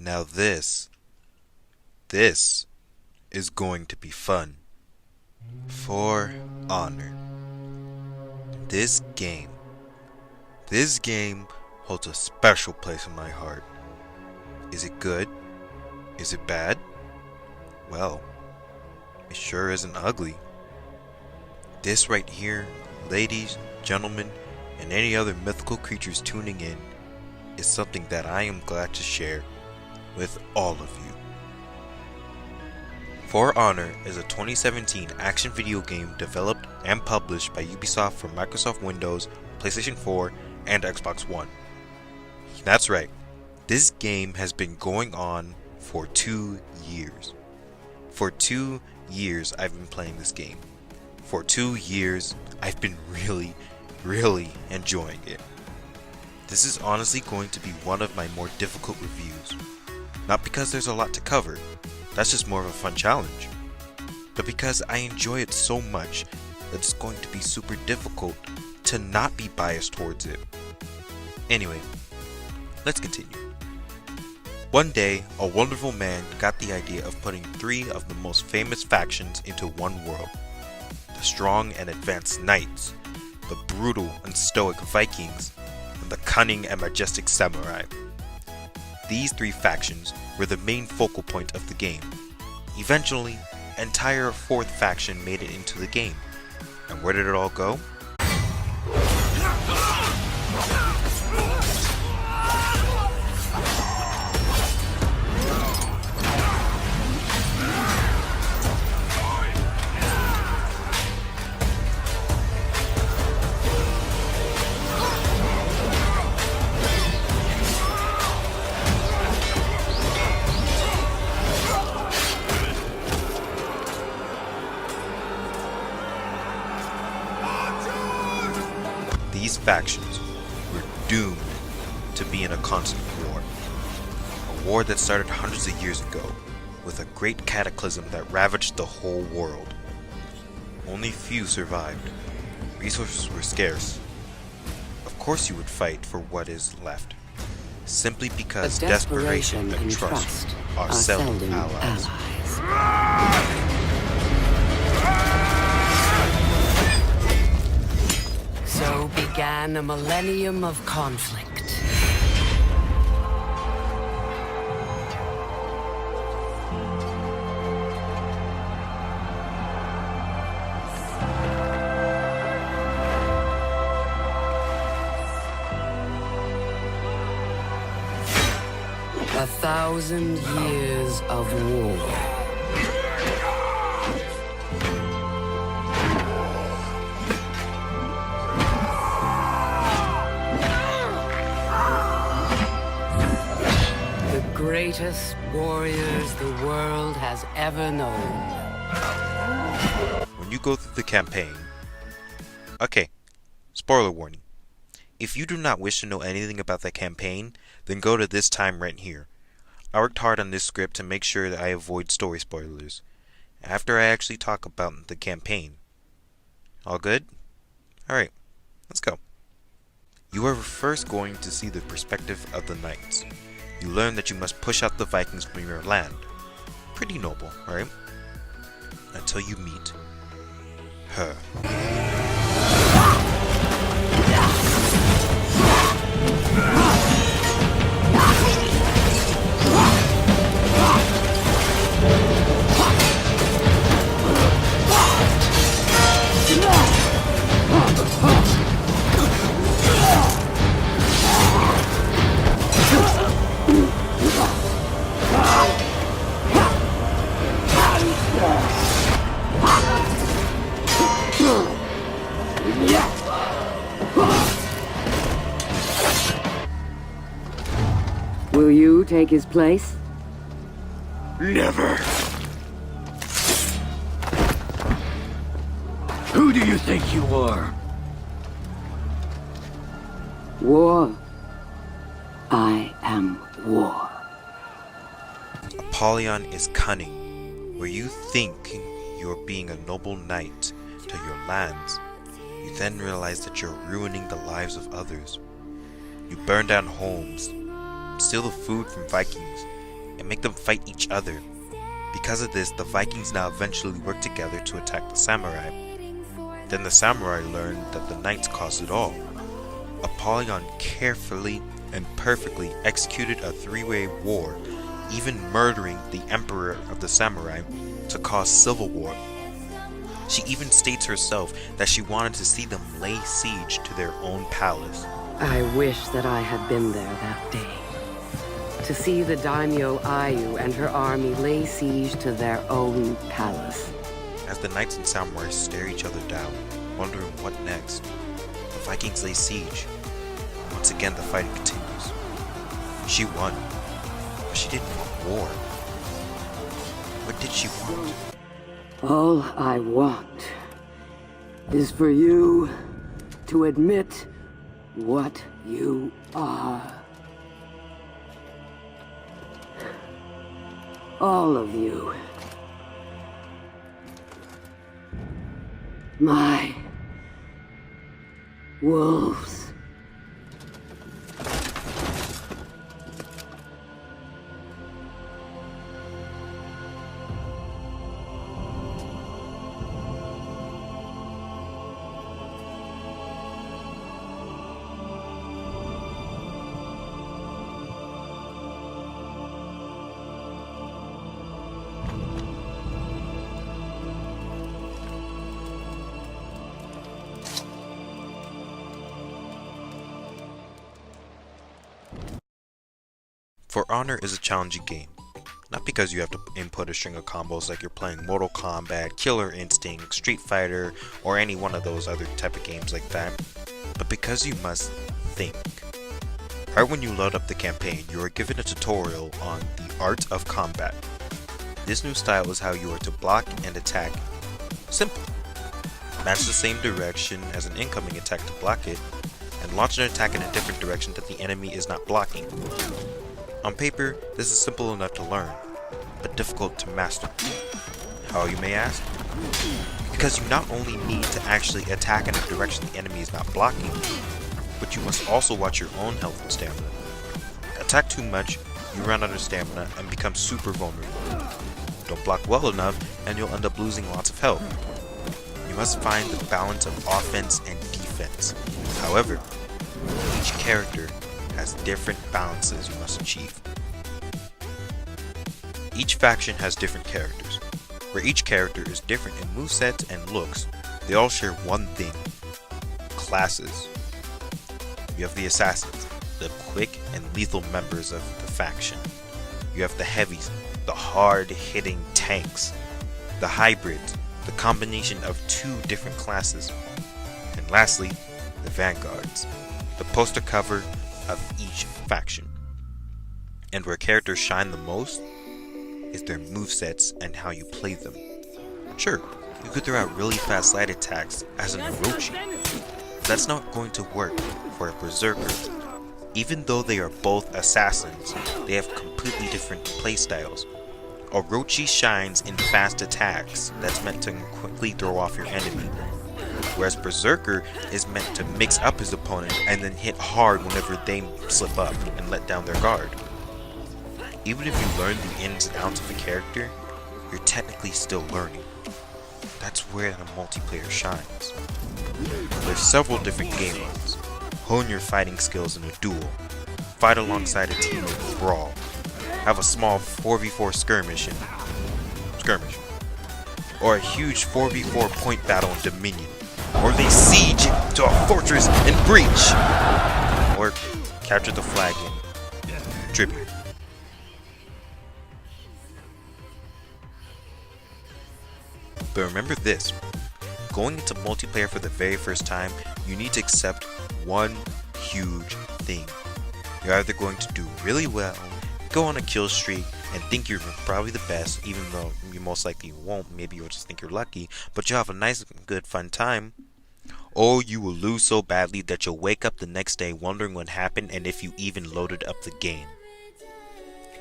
Now this is going to be fun. For Honor. This game holds a special place in my heart. Is it good? Is it bad? Well, it sure isn't ugly. This right here, ladies, gentlemen, and any other mythical creatures tuning in, is something that I am glad to share with all of you. For Honor is a 2017 action video game developed and published by Ubisoft for Microsoft Windows, PlayStation 4, and Xbox One. That's right, this game has been going on for 2 years. For 2 years I've been playing this game. For 2 years I've been really enjoying it. This is honestly going to be one of my more difficult reviews. Not because there's a lot to cover, that's just more of a fun challenge, but because I enjoy it so much that it's going to be super difficult to not be biased towards it. Anyway, let's continue. One day, a wonderful man got the idea of putting 3 of the most famous factions into one world. The strong and advanced knights, the brutal and stoic Vikings, and the cunning and majestic samurai. These 3 factions were the main focal point of the game. Eventually, an entire 4th faction made it into the game. And where did it all go? These factions were doomed to be in a constant war. A war that started hundreds of years ago with a great cataclysm that ravaged the whole world. Only few survived. Resources were scarce. Of course you would fight for what is left, simply because desperation and trust are seldom allies. So began a millennium of conflict. A 1,000 years of war. Greatest warriors the world has ever known. When you go through the campaign... Okay, spoiler warning. If you do not wish to know anything about the campaign, then go to this time right here. I worked hard on this script to make sure that I avoid story spoilers. After I actually talk about the campaign. All good? Alright, let's go. You are first going to see the perspective of the knights. You learn that you must push out the Vikings from your land. Pretty noble, right? Until you meet her. Will you take his place? Never! Who do you think you are? War. I am war. Apollyon is cunning. Where you think you're being a noble knight to your lands, you then realize that you're ruining the lives of others. You burn down homes, steal the food from Vikings, and make them fight each other. Because of this, the Vikings now eventually work together to attack the samurai. Then the samurai learn that the knights caused it all. Apollyon carefully and perfectly executed a three-way war, even murdering the emperor of the samurai to cause civil war. She even states herself that she wanted to see them lay siege to their own palace. I wish that I had been there that day. To see the daimyo Ayu and her army lay siege to their own palace. As the knights and samurai stare each other down, wondering what next, the Vikings lay siege. Once again, the fighting continues. She won, but she didn't want war. What did she want? All I want is for you to admit what you are. All of you. My wolves. For Honor is a challenging game. Not because you have to input a string of combos like you're playing Mortal Kombat, Killer Instinct, Street Fighter, or any one of those other type of games like that, but because you must think. Right when you load up the campaign, you are given a tutorial on the art of combat. This new style is how you are to block and attack. Simple. Match the same direction as an incoming attack to block it, and launch an attack in a different direction that the enemy is not blocking. On paper, this is simple enough to learn, but difficult to master. How, you may ask? Because you not only need to actually attack in a direction the enemy is not blocking, but you must also watch your own health and stamina. Attack too much, you run out of stamina and become super vulnerable. Don't block well enough, and you'll end up losing lots of health. You must find the balance of offense and defense. However, each character has different balances you must achieve. Each faction has different characters. Where each character is different in movesets and looks, they all share one thing: classes. You have the assassins, the quick and lethal members of the faction. You have the heavies, the hard-hitting tanks. The hybrids, the combination of two different classes. And lastly, the vanguards, the poster cover of each faction. And where characters shine the most is their movesets and how you play them. Sure, you could throw out really fast light attacks as an Orochi, but that's not going to work for a Berserker. Even though they are both assassins, they have completely different playstyles. Orochi shines in fast attacks that's meant to quickly throw off your enemy, whereas Berserker is meant to mix up his opponent and then hit hard whenever they slip up and let down their guard. Even if you learn the ins and outs of a character, you're technically still learning. That's where the multiplayer shines. There's several different game modes. Hone your fighting skills in a duel, fight alongside a team in a brawl, have a small 4v4 skirmish, or a huge 4v4 point battle in Dominion, or lay siege to a fortress in Breach, or capture the flag in Tribute. But remember this, going into multiplayer for the very first time, you need to accept one huge thing. You're either going to do really well, go on a kill streak, and think you're probably the best, even though you most likely won't. Maybe you'll just think you're lucky, but you'll have a nice, good, fun time. Or you will lose so badly that you'll wake up the next day wondering what happened and if you even loaded up the game.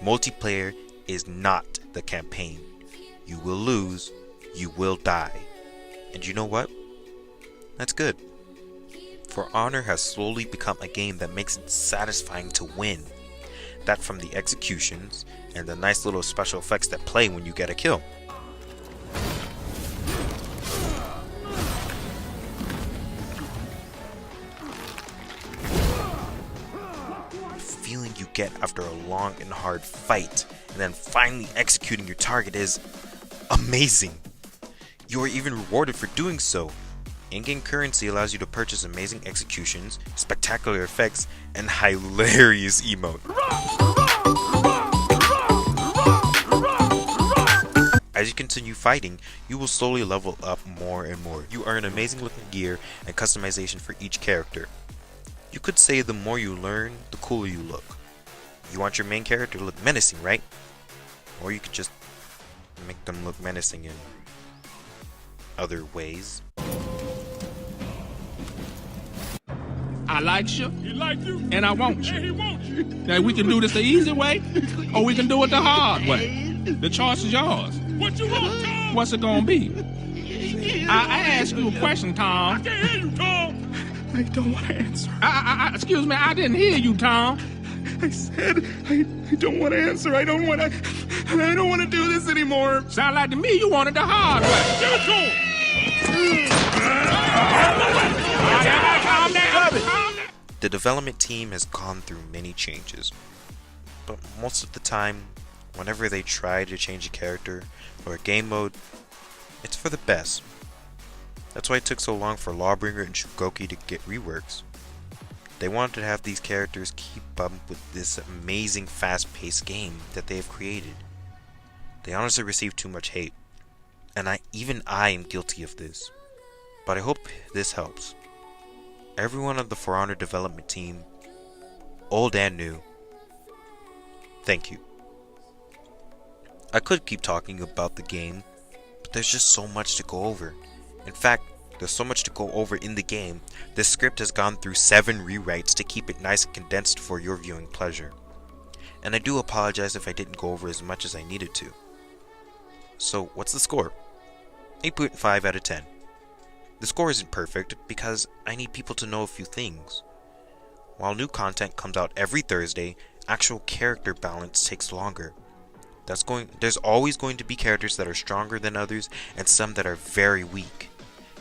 Multiplayer is not the campaign. You will lose, you will die. And you know what? That's good. For Honor has slowly become a game that makes it satisfying to win. that from the executions and the nice little special effects that play when you get a kill. Feeling you get after a long and hard fight and then finally executing your target is amazing. You are even rewarded for doing so. In-game currency allows you to purchase amazing executions, spectacular effects, and hilarious emote. As you continue fighting, you will slowly level up more and more. You earn amazing looking gear and customization for each character. You could say the more you learn, the cooler you look. You want your main character to look menacing, right? Or you could just make them look menacing in other ways. I like you. He like you. And I want you. And he wants you. Now we can do this the easy way, or we can do it the hard way. The choice is yours. What you want, Tom? What's it gonna be? I asked you a question, I Tom. can't hear you, Tom. I don't want to answer. Excuse me, I didn't hear you, Tom. I said I don't want to answer. I don't want to do this anymore. Sound like to me you wanted the hard way. Give it to him. Calm down. The development team has gone through many changes, but most of the time, whenever they try to change a character or a game mode, it's for the best. That's why it took so long for Lawbringer and Shugoki to get reworks. They wanted to have these characters keep up with this amazing fast-paced game that they have created. They honestly received too much hate, and even I am guilty of this. But I hope this helps. Everyone on the For Honor development team, old and new, thank you. I could keep talking about the game, but there's just so much to go over. In fact, there's so much to go over in the game, this script has gone through 7 rewrites to keep it nice and condensed for your viewing pleasure. And I do apologize if I didn't go over as much as I needed to. So, what's the score? 8.5 out of 10. The score isn't perfect because I need people to know a few things. While new content comes out every Thursday, actual character balance takes longer. There's always going to be characters that are stronger than others and some that are very weak.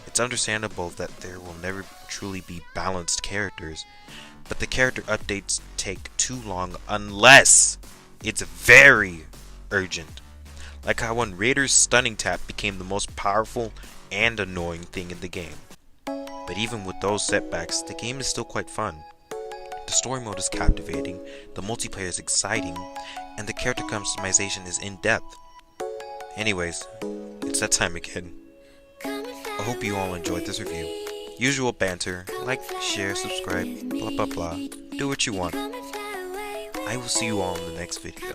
It's understandable that there will never truly be balanced characters, but the character updates take too long unless it's very urgent. Like how when Raider's stunning tap became the most powerful and annoying thing in the game. But even with those setbacks, the game is still quite fun. The story mode is captivating, the multiplayer is exciting, and the character customization is in-depth. Anyways, it's that time again. I hope you all enjoyed this review. Usual banter, like, share, subscribe, blah blah blah. Do what you want. I will see you all in the next video.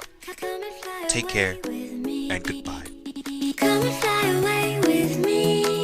Take care, and goodbye. Come and fly away with me.